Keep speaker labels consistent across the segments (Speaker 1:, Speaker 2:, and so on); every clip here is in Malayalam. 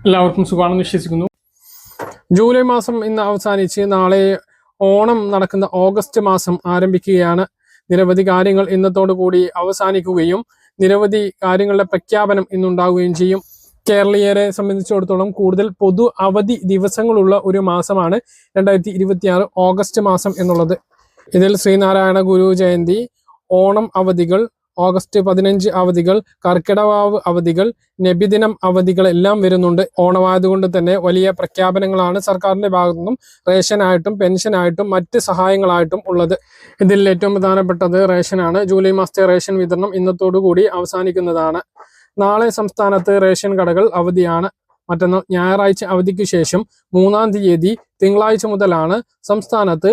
Speaker 1: എല്ലാവർക്കും സുഖമാണെന്ന് വിശ്വസിക്കുന്നു. ജൂലൈ മാസം ഇന്ന് അവസാനിച്ച് നാളെ ഓണം നടക്കുന്ന ഓഗസ്റ്റ് മാസം ആരംഭിക്കുകയാണ്. നിരവധി കാര്യങ്ങൾ ഇന്നത്തോടു കൂടി അവസാനിക്കുകയും നിരവധി കാര്യങ്ങളുടെ പ്രഖ്യാപനം ഇന്നുണ്ടാവുകയും ചെയ്യും. കേരളീയരെ സംബന്ധിച്ചിടത്തോളം കൂടുതൽ പൊതു അവധി ദിവസങ്ങളുള്ള ഒരു മാസമാണ് 2026 ഓഗസ്റ്റ് മാസം എന്നുള്ളത്. ഇതിൽ ശ്രീനാരായണ ഗുരു ജയന്തി, ഓണം അവധികൾ, ഓഗസ്റ്റ് 15 അവധികൾ, കർക്കിടവാവ് അവധികൾ, നബിദിനം അവധികൾ എല്ലാം വരുന്നുണ്ട്. ഓണമായതുകൊണ്ട് തന്നെ വലിയ പ്രഖ്യാപനങ്ങളാണ് സർക്കാരിന്റെ ഭാഗത്തു നിന്നും റേഷനായിട്ടും പെൻഷനായിട്ടും മറ്റ് സഹായങ്ങളായിട്ടും ഉള്ളത്. ഇതിൽ ഏറ്റവും പ്രധാനപ്പെട്ടത് റേഷനാണ്. ജൂലൈ മാസത്തെ റേഷൻ വിതരണം ഇന്നത്തോടു കൂടി അവസാനിക്കുന്നതാണ്. നാളെ സംസ്ഥാനത്ത് റേഷൻ കടകൾ അവധിയാണ്. മറ്റന്നാൾ ഞായറാഴ്ച അവധിക്ക് ശേഷം 3-ാം തീയതി തിങ്കളാഴ്ച മുതലാണ് സംസ്ഥാനത്ത്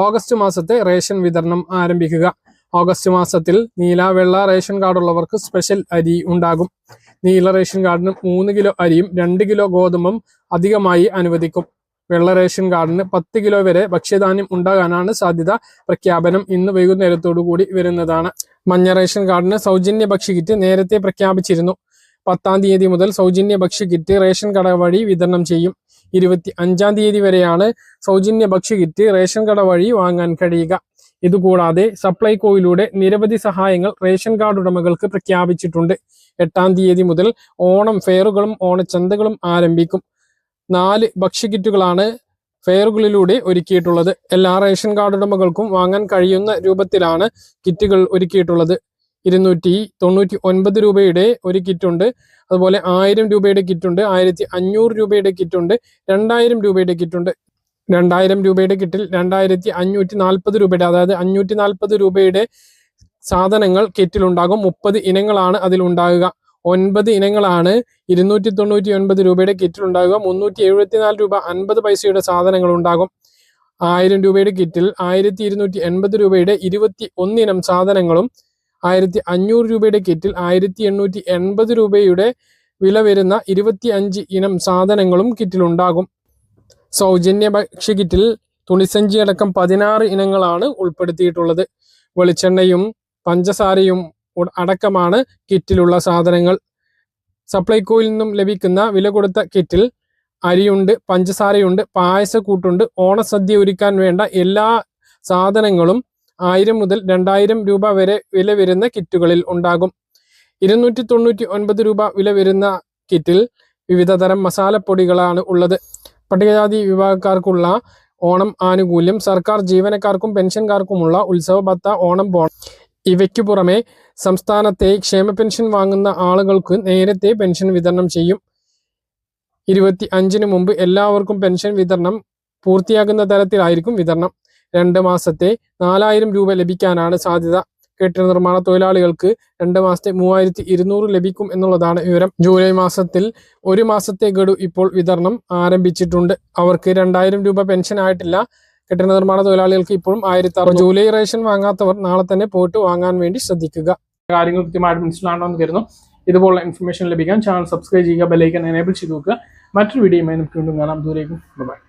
Speaker 1: ഓഗസ്റ്റ് മാസത്തെ റേഷൻ വിതരണം ആരംഭിക്കുക. ഓഗസ്റ്റ് മാസത്തിൽ നീല വെള്ള റേഷൻ കാർഡുള്ളവർക്ക് സ്പെഷ്യൽ അരി ഉണ്ടാകും. നീല റേഷൻ കാർഡിന് 3 കിലോ അരിയും 2 കിലോ ഗോതമ്പും അധികമായി അനുവദിക്കും. വെള്ള റേഷൻ കാർഡിന് 10 കിലോ വരെ ഭക്ഷ്യധാന്യം ഉണ്ടാകാനാണ് സാധ്യത. പ്രഖ്യാപനം ഇന്ന് വൈകുന്നേരത്തോടു കൂടി വരുന്നതാണ്. മഞ്ഞ റേഷൻ കാർഡിന് സൗജന്യ ഭക്ഷ്യക്കിറ്റ് നേരത്തെ പ്രഖ്യാപിച്ചിരുന്നു. 10-ാം തീയതി മുതൽ സൗജന്യ ഭക്ഷ്യക്കിറ്റ് റേഷൻ കട വഴി വിതരണം ചെയ്യും. 25-ാം തീയതി വരെയാണ് സൗജന്യ ഭക്ഷ്യക്കിറ്റ് റേഷൻ കട വഴി വാങ്ങാൻ കഴിയുക. ഇതുകൂടാതെ സപ്ലൈകോയിലൂടെ നിരവധി സഹായങ്ങൾ റേഷൻ കാർഡ് ഉടമകൾക്ക് പ്രഖ്യാപിച്ചിട്ടുണ്ട്. 8-ാം തീയതി മുതൽ ഓണം ഫെയറുകളും ഓണച്ചന്തകളും ആരംഭിക്കും. 4 ഭക്ഷ്യക്കിറ്റുകളാണ് ഫെയറുകളിലൂടെ ഒരുക്കിയിട്ടുള്ളത്. എല്ലാ റേഷൻ കാർഡ് ഉടമകൾക്കും വാങ്ങാൻ കഴിയുന്ന രൂപത്തിലാണ് കിറ്റുകൾ ഒരുക്കിയിട്ടുള്ളത്. 299 രൂപയുടെ ഒരു കിറ്റുണ്ട്. അതുപോലെ 1000 രൂപയുടെ കിറ്റുണ്ട്, 1500 രൂപയുടെ കിറ്റുണ്ട്, 2000 രൂപയുടെ കിറ്റുണ്ട്. 2000 രൂപയുടെ കിറ്റിൽ 2540 രൂപയുടെ, അതായത് 540 രൂപയുടെ സാധനങ്ങൾ കിറ്റിലുണ്ടാകും. 30 ഇനങ്ങളാണ് അതിലുണ്ടാകുക. 9 ഇനങ്ങളാണ് 299 രൂപയുടെ കിറ്റിലുണ്ടാകുക. 374 രൂപ 50 പൈസയുടെ സാധനങ്ങൾ ഉണ്ടാകും. 1000 രൂപയുടെ കിറ്റിൽ 1280 രൂപയുടെ 21 ഇനം സാധനങ്ങളും 1500 രൂപയുടെ കിറ്റിൽ 1880 രൂപയുടെ വില വരുന്ന 25 ഇനം സാധനങ്ങളും കിറ്റിലുണ്ടാകും. സൗജന്യ ഭക്ഷ്യക്കിറ്റിൽ തുണിസഞ്ചി അടക്കം 16 ഇനങ്ങളാണ് ഉൾപ്പെടുത്തിയിട്ടുള്ളത്. വെളിച്ചെണ്ണയും പഞ്ചസാരയും അടക്കമാണ് കിറ്റിലുള്ള സാധനങ്ങൾ. സപ്ലൈകോയിൽ നിന്നും ലഭിക്കുന്ന വില കൊടുത്ത കിറ്റിൽ അരിയുണ്ട്, പഞ്ചസാരയുണ്ട്, പായസക്കൂട്ടുണ്ട്. ഓണസദ്യ ഒരുക്കാൻ വേണ്ട എല്ലാ സാധനങ്ങളും 1000 മുതൽ 2000 രൂപ വരെ വില വരുന്ന കിറ്റുകളിൽ ഉണ്ടാകും. 299 രൂപ വില വരുന്ന കിറ്റിൽ വിവിധ തരം മസാലപ്പൊടികളാണ് ഉള്ളത്. പട്ടികജാതി വിഭാഗക്കാർക്കുള്ള ഓണം ആനുകൂല്യം, സർക്കാർ ജീവനക്കാർക്കും പെൻഷൻകാർക്കുമുള്ള ഉത്സവ ഭത്ത, ഓണം ബോണസ്, ഇവയ്ക്കു പുറമെ സംസ്ഥാനത്തെ ക്ഷേമ പെൻഷൻ വാങ്ങുന്ന ആളുകൾക്ക് നേരത്തെ പെൻഷൻ വിതരണം ചെയ്യും. 25-ന് മുമ്പ് എല്ലാവർക്കും പെൻഷൻ വിതരണം പൂർത്തിയാകുന്ന തരത്തിലായിരിക്കും വിതരണം. 2 മാസത്തെ 4000 രൂപ ലഭിക്കാനാണ് സാധ്യത. കെട്ടിട നിർമ്മാണ തൊഴിലാളികൾക്ക് 2 മാസത്തെ 3200 ലഭിക്കും എന്നുള്ളതാണ് വിവരം. ജൂലൈ മാസത്തിൽ 1 മാസത്തെ ഗഡു ഇപ്പോൾ വിതരണം ആരംഭിച്ചിട്ടുണ്ട്. അവർക്ക് 2000 രൂപ പെൻഷൻ ആയിട്ടില്ല. കെട്ടിട നിർമ്മാണ തൊഴിലാളികൾക്ക് ഇപ്പോഴും 1600. ജൂലൈ റേഷൻ വാങ്ങാത്തവർ നാളെ തന്നെ പോയിട്ട് വാങ്ങാൻ വേണ്ടി ശ്രദ്ധിക്കുക. കാര്യങ്ങൾ കൃത്യമായിട്ട് മനസ്സിലാണോ എന്ന് കരുതുന്നു. ഇതുപോലുള്ള ഇൻഫർമേഷൻ ലഭിക്കാൻ ചാനൽ സബ്സ്ക്രൈബ് ചെയ്യുക, ബെൽ ഐക്കൺ എനേബിൾ ചെയ്ത് നോക്കുക. മറ്റൊരു വീഡിയോയുമായി നമുക്ക് വീണ്ടും കാണാം. ദൂരേക്കും ബൈ.